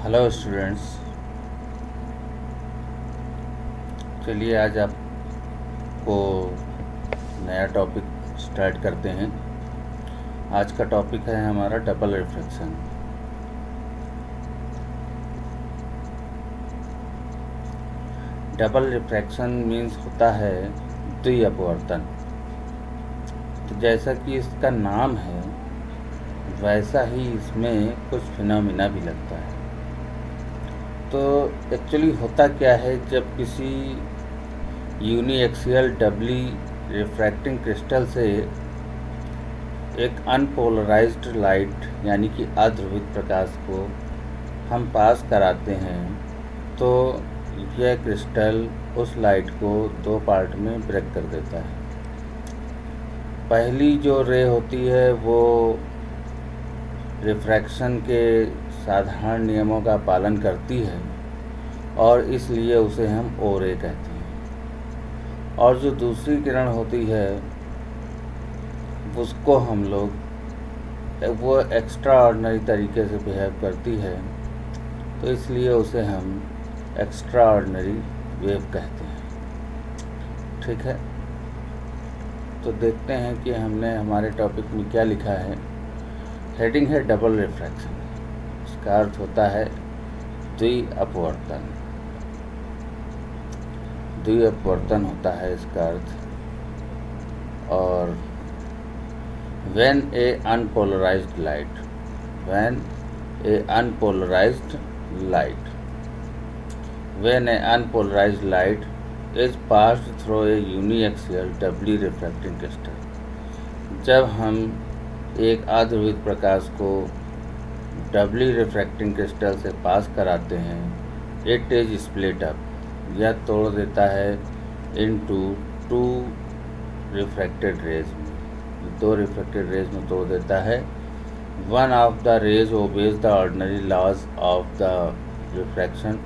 Hello students. चलिए आज आपको नया टॉपिक स्टार्ट करते हैं। आज का टॉपिक है हमारा double refraction. Double refraction means होता है द्वि अपवर्तन। तो जैसा कि इसका नाम है वैसा ही इसमें कुछ फिनोमिना भी लगता है। तो एक्चुअली होता क्या है, जब किसी यूनिएक्सियल डबली रिफ्रैक्टिंग क्रिस्टल से एक अनपोलराइज्ड लाइट यानी कि अध्रुवित प्रकाश को हम पास कराते हैं तो यह क्रिस्टल उस लाइट को दो पार्ट में ब्रेक कर देता है। पहली जो रे होती है वो रिफ्रैक्शन के साधारण नियमों का पालन करती है और इसलिए उसे हम ओ रे कहते हैं। और जो दूसरी किरण होती है उसको हम लोग वो एक्स्ट्रा ऑर्डिनरी तरीके से बिहेव करती है, तो इसलिए उसे हम एक्स्ट्रा ऑर्डिनरी वेव कहते हैं। ठीक है, तो देखते हैं कि हमने हमारे टॉपिक में क्या लिखा है। हेडिंग है डबल रिफ्रैक्शन। इसका अर्थ होता है द्वि अपवर्तन। द्वि अपवर्तन होता है इसका अर्थ। और when a unpolarized light when a unpolarized light is passed through a uniaxial doubly refracting crystal, जब हम एक अध्रुवित प्रकाश को डबली रिफ्रैक्टिंग क्रिस्टल से पास कराते हैं, इट इज स्प्लिट अप, यह तोड़ देता है इनटू टू रिफ्रैक्टेड रेज में, दो रिफ्लेक्टेड रेज में तोड़ देता है। One of the rays obeys the ordinary laws of the refraction,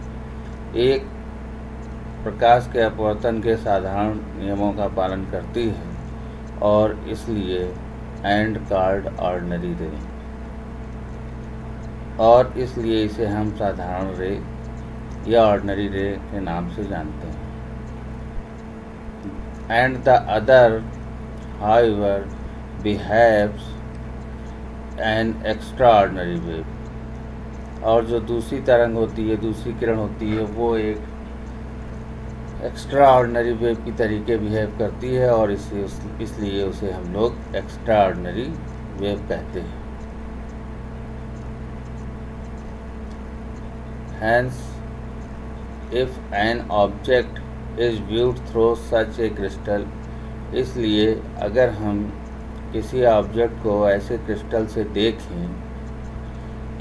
एक प्रकाश के अपवर्तन के साधारण नियमों का पालन करती है और इसलिए एंड कॉल्ड ऑर्डिनरी रे, और इसलिए इसे हम साधारण रे या ऑर्डिनरी रे के नाम से जानते हैं। And the other however behaves an extraordinary wave, और जो दूसरी तरंग होती है, दूसरी किरण होती है, वो एक एक्स्ट्रा ऑर्डिनरी वेव की तरीके बिहेव करती है और इसलिए उसे हम लोग एक्स्ट्रा ऑर्डिनरी वेव कहते हैं। Hence, if an object is viewed through such a crystal, इसलिए अगर हम किसी ऑब्जेक्ट को ऐसे क्रिस्टल से देखें,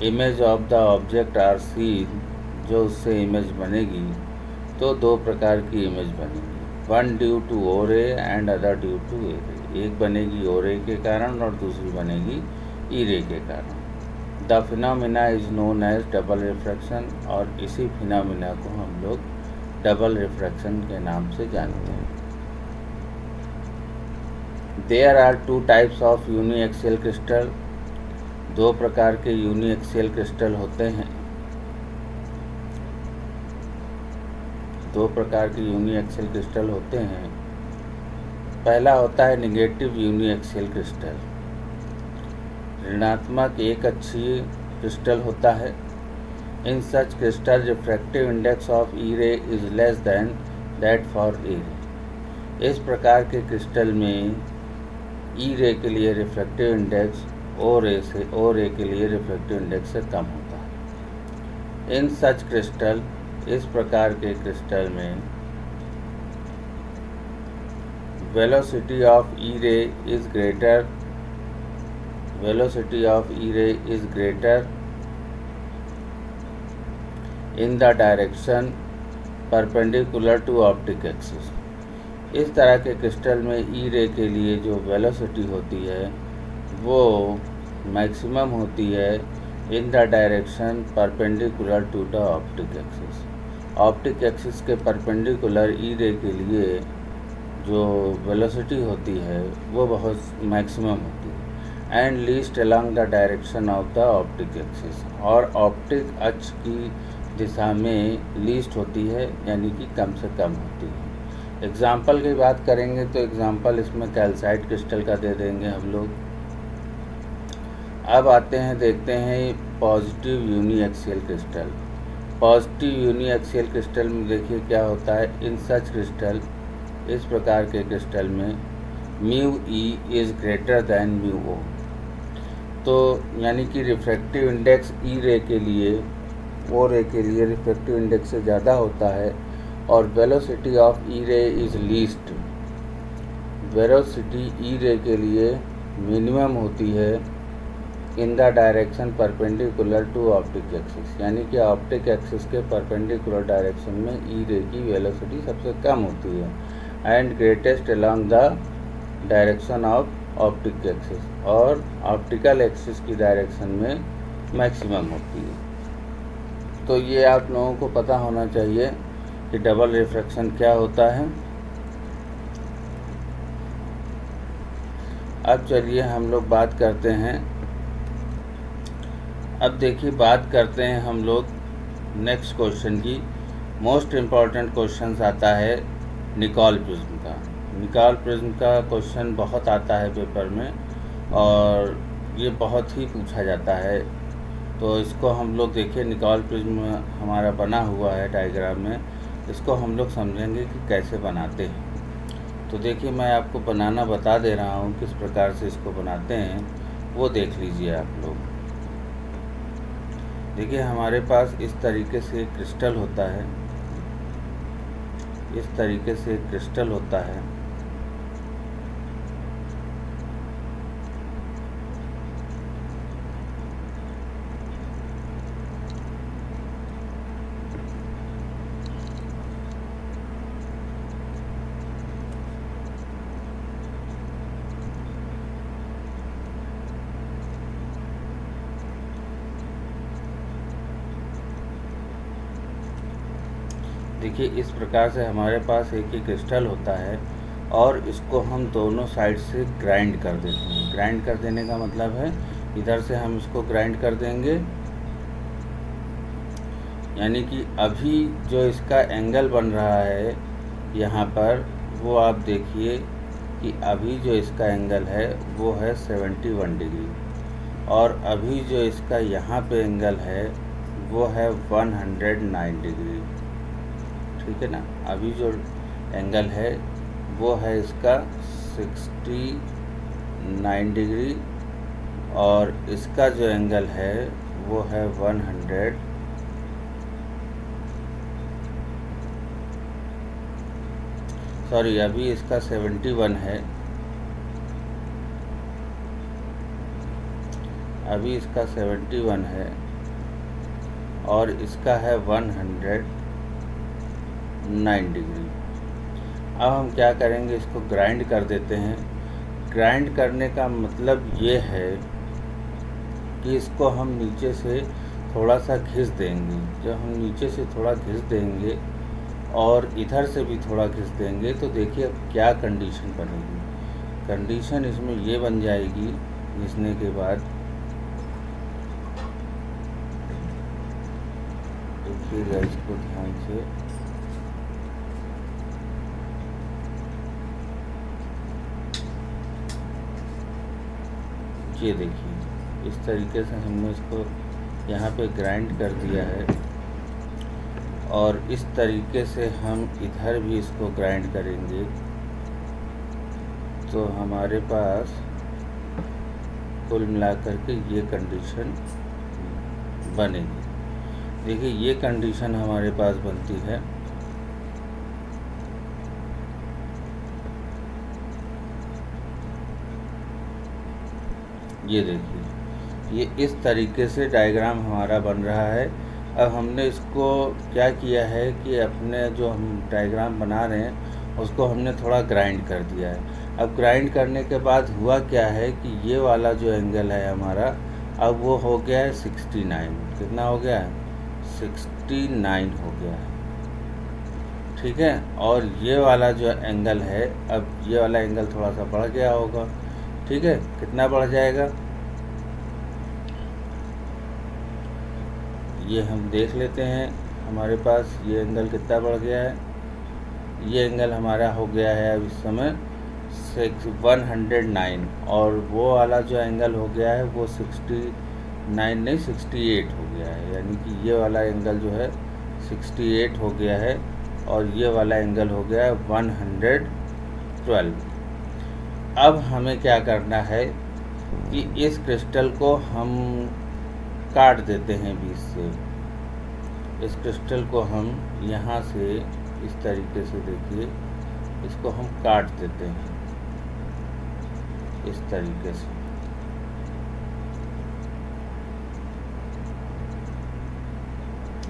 image of the object are seen, जो उससे इमेज बनेगी तो दो प्रकार की इमेज बनेगी, वन ड्यू टू ओ रे एंड अदर ड्यू टू ए रे। एक बनेगी ओ रे के कारण और दूसरी बनेगी ई रे के कारण। The phenomena is known as double refraction, और इसी फिनोमिना को हम लोग डबल रिफ्रैक्शन के नाम से जानते हैं। There are two types of uniaxial crystal, दो प्रकार के यूनिएक्सियल क्रिस्टल होते हैं। दो प्रकार के यूनिएक्सियल क्रिस्टल होते हैं। पहला होता है निगेटिव यूनिएक्सियल क्रिस्टल, ऋणात्मक एक अक्षीय क्रिस्टल होता है। इन सच crystal refractive index of E ray is less then that for a रे। इस प्रकार के क्रिस्टल में ई रे के लिए रिफ्रैक्टिव इंडेक्स ओ रे के लिए रिफ्रैक्टिव इंडेक्स से कम होता है। इन सच क्रिस्टल, इस प्रकार के क्रिस्टल में velocity of E ray is greater in the direction perpendicular to optic axis. इस तरह के क्रिस्टल में ई रे के लिए जो वेलोसिटी होती है वो मैक्सिमम होती है in the direction perpendicular to the optic axis. Optic axis के परपेंडिकुलर ई रे के लिए जो वेलोसिटी होती है वो बहुत मैक्सिमम होती है। And least along the direction of the optic axis, और ऑप्टिक अक्ष की दिशा में लीस्ट होती है, यानी कि कम से कम होती है। एग्जाम्पल की बात करेंगे तो एग्जाम्पल इसमें कैल्साइट क्रिस्टल का दे देंगे हम लोग। अब आते हैं, देखते हैं positive uniaxial crystal. Positive uniaxial crystal में देखिए क्या होता है। इन सच क्रिस्टल, इस प्रकार के क्रिस्टल में mu E is greater than mu O, तो यानी कि रिफ्रैक्टिव इंडेक्स ई रे के लिए, ओ रे के लिए रिफ्रैक्टिव इंडेक्स से ज़्यादा होता है, और वेलोसिटी ऑफ ई रे is least, velocity E ray के लिए मिनिमम होती है in the direction perpendicular to optic axis, यानी कि ऑप्टिक एक्सिस के परपेंडिकुलर डायरेक्शन में ई रे की वेलोसिटी सबसे कम होती है, and greatest along the direction of optic axis, और ऑप्टिकल एक्सिस की डायरेक्शन में मैक्सिमम होती है। तो ये आप लोगों को पता होना चाहिए कि डबल रिफ्रैक्शन क्या होता है। अब चलिए हम लोग बात करते हैं, अब देखिए बात करते हैं हम लोग नेक्स्ट क्वेश्चन की। मोस्ट इम्पॉर्टेंट क्वेश्चन आता है निकोल प्रिज्म का। निकोल प्रिज्म का क्वेश्चन बहुत आता है पेपर में, और ये बहुत ही पूछा जाता है। तो इसको हम लोग देखिए, निकोल प्रिज्म हमारा बना हुआ है डायग्राम में, इसको हम लोग समझेंगे कि कैसे बनाते हैं। तो देखिए मैं आपको बनाना बता दे रहा हूँ, किस प्रकार से इसको बनाते हैं वो देख लीजिए आप लोग। देखिए हमारे पास इस तरीके से एक क्रिस्टल होता है, इस तरीके से एक क्रिस्टल होता है। देखिए इस प्रकार से हमारे पास एक ही क्रिस्टल होता है, और इसको हम दोनों साइड से ग्राइंड कर देते हैं। ग्राइंड कर देने का मतलब है इधर से हम इसको ग्राइंड कर देंगे, यानी कि अभी जो इसका एंगल बन रहा है यहाँ पर, वो आप देखिए कि अभी जो इसका एंगल है वो है 71 डिग्री, और अभी जो इसका यहाँ पे एंगल है वो है 109 डिग्री। ठीक है ना, अभी जो एंगल है वो है इसका 69 डिग्री, और इसका जो एंगल है वो है 100, सॉरी अभी इसका 71 है, अभी इसका 71 है, और इसका है 109 डिग्री। अब हम क्या करेंगे, इसको ग्राइंड कर देते हैं। ग्राइंड करने का मतलब ये है कि इसको हम नीचे से थोड़ा सा घिस देंगे। जब हम नीचे से थोड़ा घिस देंगे और इधर से भी थोड़ा घिस देंगे, तो देखिए अब क्या कंडीशन बनेगी। कंडीशन इसमें ये बन जाएगी, घिसने के बाद देखिएगा इसको ध्यान से, ये देखिए इस तरीके से हमने इसको यहाँ पे ग्राइंड कर दिया है, और इस तरीके से हम इधर भी इसको ग्राइंड करेंगे, तो हमारे पास कुल मिलाकर के ये कंडीशन बनेगी। देखिए ये कंडीशन हमारे पास बनती है। ये देखिए ये इस तरीके से डायग्राम हमारा बन रहा है। अब हमने इसको क्या किया है कि अपने जो हम डायग्राम बना रहे हैं उसको हमने थोड़ा ग्राइंड कर दिया है। अब ग्राइंड करने के बाद हुआ क्या है कि ये वाला जो एंगल है हमारा, अब वो हो गया है 69। कितना हो गया है? 69 हो गया है। ठीक है, और ये वाला जो एंगल है, अब ये वाला एंगल थोड़ा सा बढ़ गया होगा, ठीक है, कितना बढ़ जाएगा ये हम देख लेते हैं। हमारे पास ये एंगल कितना बढ़ गया है, ये एंगल हमारा हो गया है अब इस समय 109, और वो वाला जो एंगल हो गया है वो 69 नहीं 68 हो गया है, यानी कि ये वाला एंगल जो है 68 हो गया है और ये वाला एंगल हो गया है 112। अब हमें क्या करना है कि इस क्रिस्टल को हम काट देते हैं बीच से। इस क्रिस्टल को हम यहाँ से इस तरीके से, देखिए, इसको हम काट देते हैं इस तरीके से।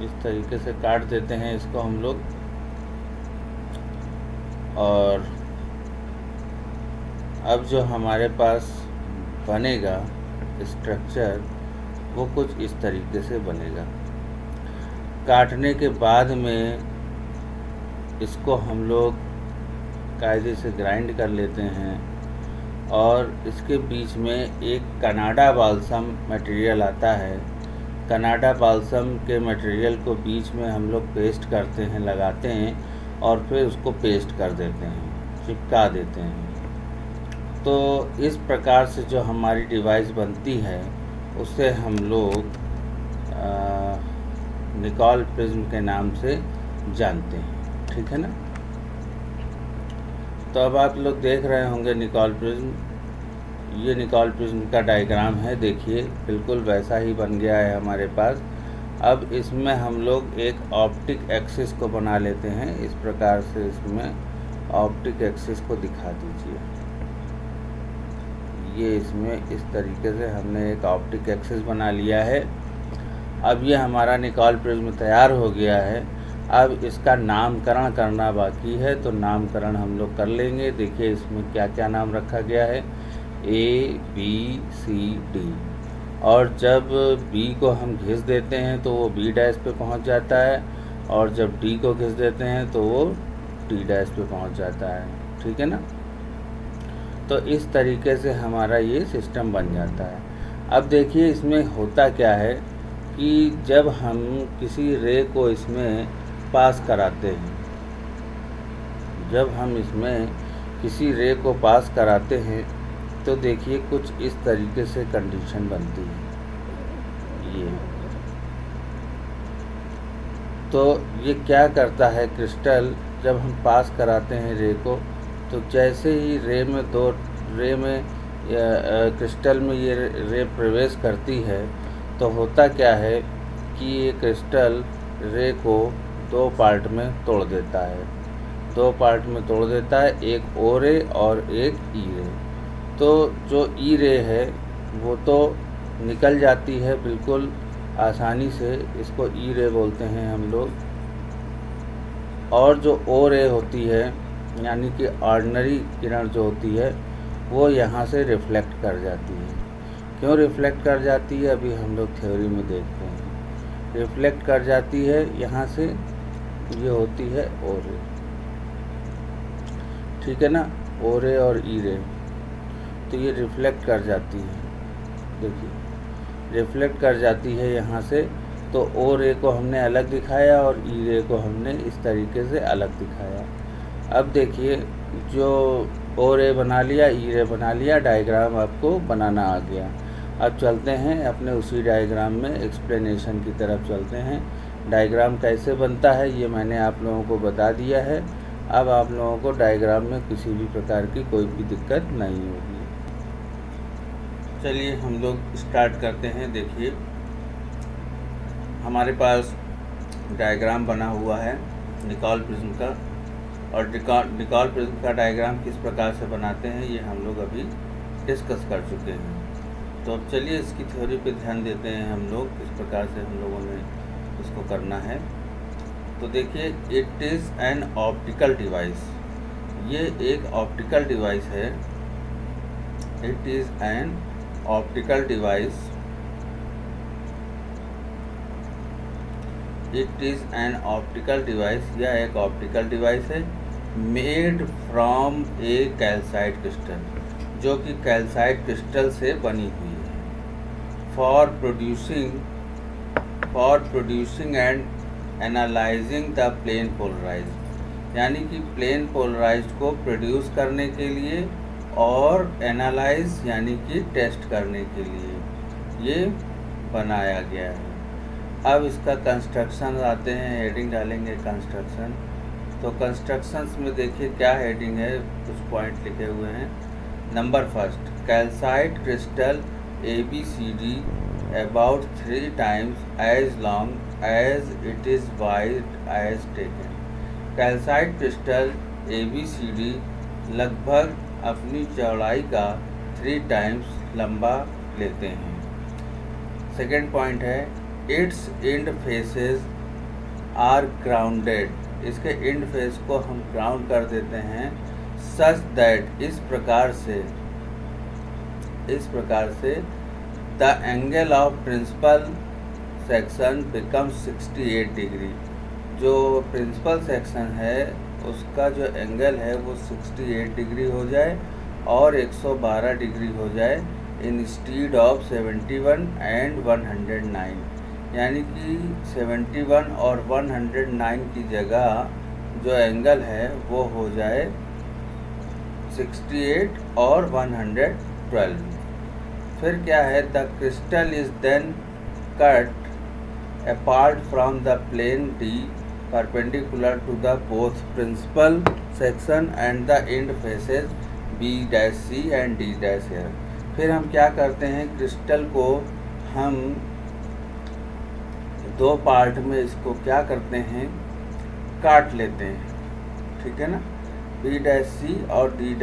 इस तरीके से काट देते हैं इसको हम लोग, और अब जो हमारे पास बनेगा स्ट्रक्चर वो कुछ इस तरीके से बनेगा। काटने के बाद में इसको हम लोग कायदे से ग्राइंड कर लेते हैं, और इसके बीच में एक कनाडा बाल्सम मटेरियल आता है। कनाडा बाल्सम के मटेरियल को बीच में हम लोग पेस्ट करते हैं, लगाते हैं, और फिर उसको पेस्ट कर देते हैं, चिपका देते हैं। तो इस प्रकार से जो हमारी डिवाइस बनती है उसे हम लोग निकॉल प्रिज्म के नाम से जानते हैं, ठीक है ना। तो अब आप लोग देख रहे होंगे निकॉल प्रिज्म, ये निकॉल प्रिज्म का डायग्राम है, देखिए बिल्कुल वैसा ही बन गया है हमारे पास। अब इसमें हम लोग एक ऑप्टिक एक्सिस को बना लेते हैं, इस प्रकार से इसमें ऑप्टिक एक्सिस को दिखा दीजिए। ये इसमें इस तरीके से हमने एक ऑप्टिक एक्सिस बना लिया है। अब ये हमारा निकॉल प्रिज्म तैयार हो गया है। अब इसका नामकरण करना बाकी है, तो नामकरण हम लोग कर लेंगे। देखिए इसमें क्या क्या नाम रखा गया है, ABCD, और जब B को हम घिस देते हैं तो वो B डैश पे पहुंच जाता है, और जब D को घिस देते हैं तो वो T डैश पे पहुंच जाता है, ठीक है ना। तो इस तरीके से हमारा ये सिस्टम बन जाता है। अब देखिए इसमें होता क्या है कि जब हम किसी रे को इसमें पास कराते हैं, जब हम इसमें किसी रे को पास कराते हैं तो देखिए कुछ इस तरीके से कंडीशन बनती है। ये तो ये क्या करता है क्रिस्टल, जब हम पास कराते हैं रे को, तो जैसे ही रे में क्रिस्टल में ये रे प्रवेश करती है तो होता क्या है कि ये क्रिस्टल रे को दो पार्ट में तोड़ देता है, दो पार्ट में तोड़ देता है, एक ओ रे और एक ई रे। तो जो ई रे है वो तो निकल जाती है बिल्कुल आसानी से, इसको ई रे बोलते हैं हम लोग, और जो ओ रे होती है यानी कि ऑर्डिनरी किरण जो होती है वो यहाँ से रिफ्लेक्ट कर जाती है। क्यों रिफ्लेक्ट कर जाती है अभी हम लोग थ्योरी में देखते हैं। रिफ्लेक्ट कर जाती है यहाँ से, ये होती है ओ रे, ठीक है ना, ओ रे और ई रे। तो ये रिफ्लेक्ट कर जाती है, देखिए रिफ्लेक्ट कर जाती है यहाँ से। तो ओ रे को हमने अलग दिखाया और ई रे को हमने इस तरीके से अलग दिखाया। अब देखिए जो ओ रे बना लिया, ई रे बना लिया, डायग्राम आपको बनाना आ गया। अब चलते हैं अपने उसी डायग्राम में एक्सप्लेनेशन की तरफ चलते हैं। डायग्राम कैसे बनता है ये मैंने आप लोगों को बता दिया है। अब आप लोगों को डायग्राम में किसी भी प्रकार की कोई भी दिक्कत नहीं होगी। चलिए हम लोग स्टार्ट करते हैं। देखिए हमारे पास डायग्राम बना हुआ है निकॉल प्रिज्म का, और निकॉल प्रिज्म का डायग्राम किस प्रकार से बनाते हैं ये हम लोग अभी डिस्कस कर चुके हैं। तो अब चलिए इसकी थ्योरी पे ध्यान देते हैं हम लोग, किस प्रकार से हम लोगों ने इसको करना है। तो देखिए it is an optical device, ये एक ऑप्टिकल डिवाइस है। It is an optical device, it is an optical device, यह एक ऑप्टिकल डिवाइस है made from a calcite crystal. जो कि कैल्साइट क्रिस्टल से बनी हुई है। For producing and analysing the plane polarised, यानी कि प्लेन पोलराइज्ड को प्रोड्यूस करने के लिए और एनालाइज यानी कि टेस्ट करने के लिए ये बनाया गया है। अब इसका कंस्ट्रक्शन आते हैं, हेडिंग डालेंगे कंस्ट्रक्शन। तो कंस्ट्रक्शंस में देखिए क्या हेडिंग है, कुछ पॉइंट लिखे हुए हैं। Number first, calcite crystal ABCD about 3 times as long as it is wide as taken। Calcite crystal ABCD लगभग अपनी चौड़ाई का 3 टाइम्स लंबा लेते हैं। सेकेंड पॉइंट है, its end faces are grounded, इसके एंड फेस को हम ग्राउंड कर देते हैं। सच दैट, इस प्रकार से the angle of principal section becomes 68 degree. जो प्रिंसिपल सेक्शन है उसका जो एंगल है वो 68 डिग्री हो जाए और 112 डिग्री हो जाए इंस्टीड ऑफ 71 एंड 109, यानी कि 71 और 109 की जगह जो एंगल है वो हो जाए 68 और 112। फिर क्या है, the crystal is then cut apart from the plane D perpendicular to the both principal section and the end faces B-C and D' है। फिर हम क्या करते हैं, क्रिस्टल को हम दो पार्ट में इसको क्या करते हैं, काट लेते हैं, ठीक है ना, B-C और D'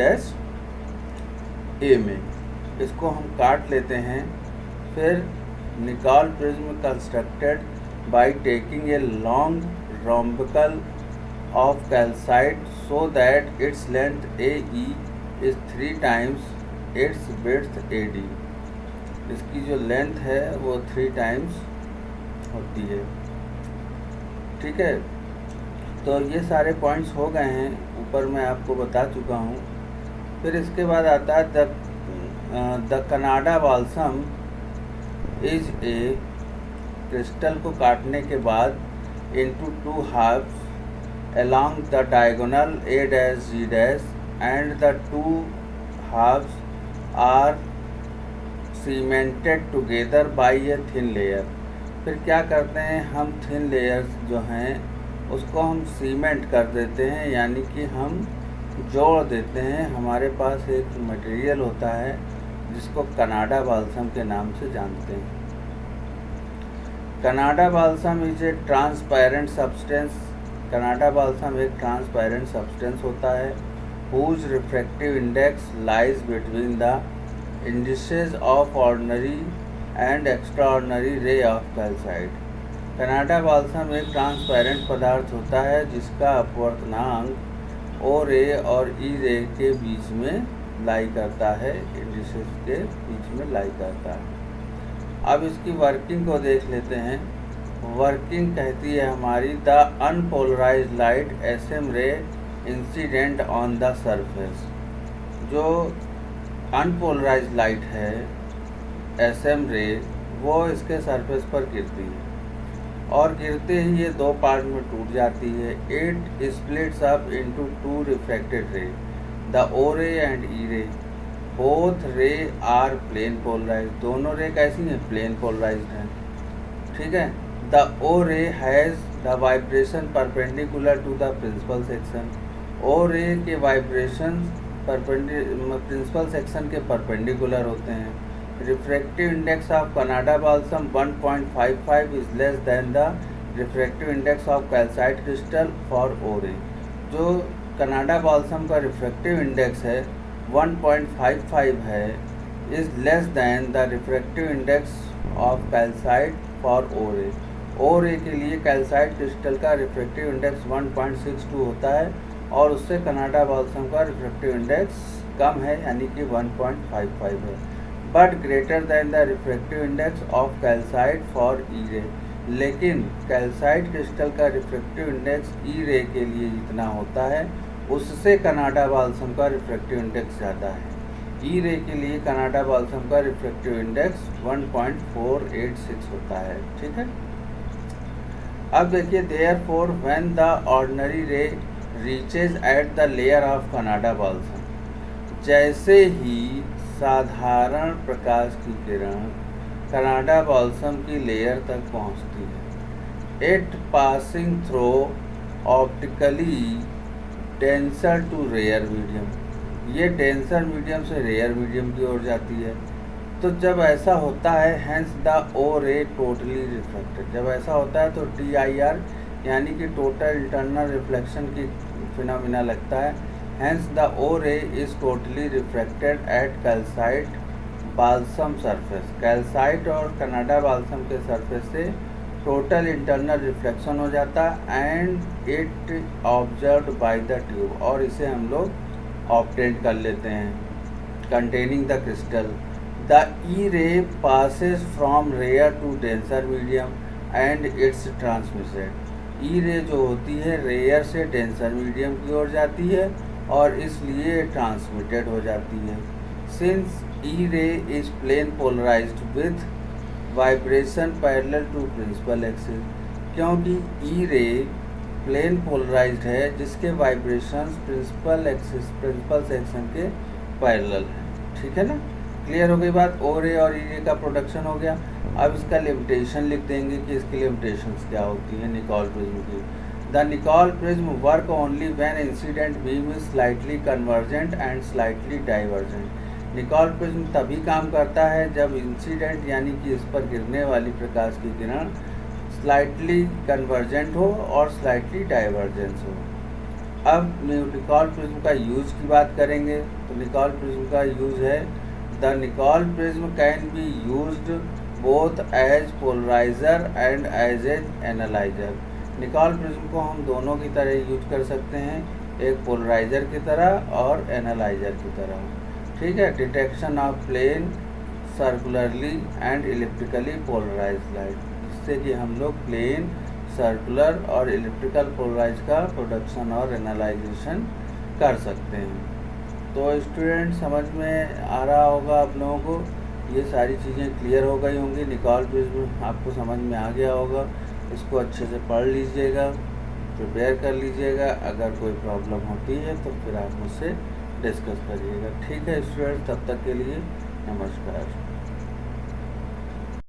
में इसको हम काट लेते हैं। फिर निकाल prism constructed by taking a long rhombical of calcite so that its length AE is 3 times its width AD। इसकी जो लेंथ है वो 3 टाइम्स होती है, ठीक है। तो ये सारे पॉइंट्स हो गए हैं, ऊपर मैं आपको बता चुका हूँ। फिर इसके बाद आता है the Canada balsam is a, crystal को काटने के बाद into 2 halves along the diagonal A-G' and the 2 halves are cemented together by a thin layer। फिर क्या करते हैं, हम थिन लेयर्स जो हैं उसको हम सीमेंट कर देते हैं, यानी कि हम जोड़ देते हैं। हमारे पास एक मटेरियल होता है जिसको कनाडा बाल्सम के नाम से जानते हैं। Canada balsam is A transparent substance, Canada balsam एक ट्रांसपेरेंट सब्सटेंस होता है whose refractive index lies between the indices of ordinary and extraordinary ray of calcite। Canada balsam एक ट्रांसपेरेंट पदार्थ होता है जिसका अपवर्तनांक O रे और E रे के बीच में लाई करता है, इंडिसेस के बीच में लाई करता है। अब इसकी वर्किंग को देख लेते हैं। वर्किंग कहती है हमारी, the unpolarised light SM ray incident on the surface. जो अनपोलराइज्ड लाइट है SM रे वो इसके सरफेस पर गिरती है और गिरते ही ये 2 पार्ट में टूट जाती है। It splits up into 2 refracted ray, the O ray and E ray. Both ray are plane polarised, दोनों रे कैसी हैं, प्लेन पोलराइज्ड हैं, ठीक है। The O ray has the vibration perpendicular to the principal section. O ray के vibration principal section के perpendicular होते हैं। Refractive index of Canada balsam 1.55 is less than the refractive index of calcite crystal for O रे। जो Canada balsam का refractive index है 1.55 है, is less than the refractive index of calcite for O रे। O ray के लिए calcite crystal का refractive index 1.62 होता है और उससे कनाडा बाल्सम का रिफ्रैक्टिव इंडेक्स कम है, यानी कि 1.55 है, but greater than the refractive index of calcite for E रे। लेकिन कैल्साइट क्रिस्टल का रिफ्रैक्टिव इंडेक्स E रे के लिए जितना होता है उससे कनाडा बाल्सम का रिफ्रैक्टिव इंडेक्स ज़्यादा है। ई रे के लिए कनाडा बाल्सम का रिफ्रैक्टिव इंडेक्स 1.486 होता है। ठीक है, अब देखिए therefore when the ordinary ray reaches at the layer of Canada balsam, जैसे ही साधारण प्रकाश की किरण कनाडा बाल्सम की लेयर तक पहुंचती है, it passing through optically denser to rare medium, ये डेंसर मीडियम से रेयर मीडियम की ओर जाती है। तो जब ऐसा होता है हैंस द ओ रे टोटली रिफ्लेक्टेड, जब ऐसा होता है तो TIR यानी कि टोटल इंटरनल रिफ्लेक्शन की फिनोमिना लगता है। Hence the O ray is totally reflected at calcite balsam surface, calcite और कनाडा बाल्सम के सरफेस से टोटल इंटरनल रिफ्लेक्शन हो जाता and it observed by the tube, और इसे हम लोग ऑब्टेन कर लेते हैं containing the crystal. The E ray passes from rare to denser medium and it's transmitted, E ray जो होती है रेयर से डेंसर मीडियम की ओर जाती है और इसलिए ट्रांसमिटेड हो जाती है। Since E ray is plane polarised with vibration parallel to principal axis, क्योंकि ई रे प्लेन पोलराइज्ड है जिसके वाइब्रेशंस प्रिंसिपल सेक्शन के पैरेलल है। ठीक है ना, क्लियर हो गई बात। ओ रे और ई रे का प्रोडक्शन हो गया। अब इसका लिमिटेशन लिख देंगे कि इसकी लिमिटेशंस क्या होती है निकोल प्रिज्म की। The Nicol prism work only when incident beam is slightly convergent and slightly divergent, Nicol prism तभी काम करता है जब इंसिडेंट यानी कि इस पर गिरने वाली प्रकाश की किरण स्लाइटली कन्वर्जेंट हो और स्लाइटली डाइवर्जेंस हो। अब निकोल प्रिज्म का यूज की बात करेंगे तो निकोल प्रिज्म का यूज है, the Nicol prism can be used both as polariser and as analyser, Nicol prism को हम दोनों की तरह यूज कर सकते हैं, एक पोलराइजर की तरह और एनालाइजर की तरह। ठीक है, detection of plane circularly and elliptically polarised light, जिससे कि हम लोग प्लेन सर्कुलर और इलिप्टिकल पोलराइज का प्रोडक्शन और एनालाइजेशन कर सकते हैं। तो स्टूडेंट समझ में आ रहा होगा आप लोगों को, ये सारी चीज़ें क्लियर हो गई होंगी। निकोल प्रिज्म आपको समझ में आ गया होगा, इसको अच्छे से पढ़ लीजिएगा, प्रिपेयर कर लीजिएगा। अगर कोई प्रॉब्लम होती है तो फिर आप मुझसे डिस्कस करिएगा। ठीक है स्टूडेंट, तब तक के लिए नमस्कार।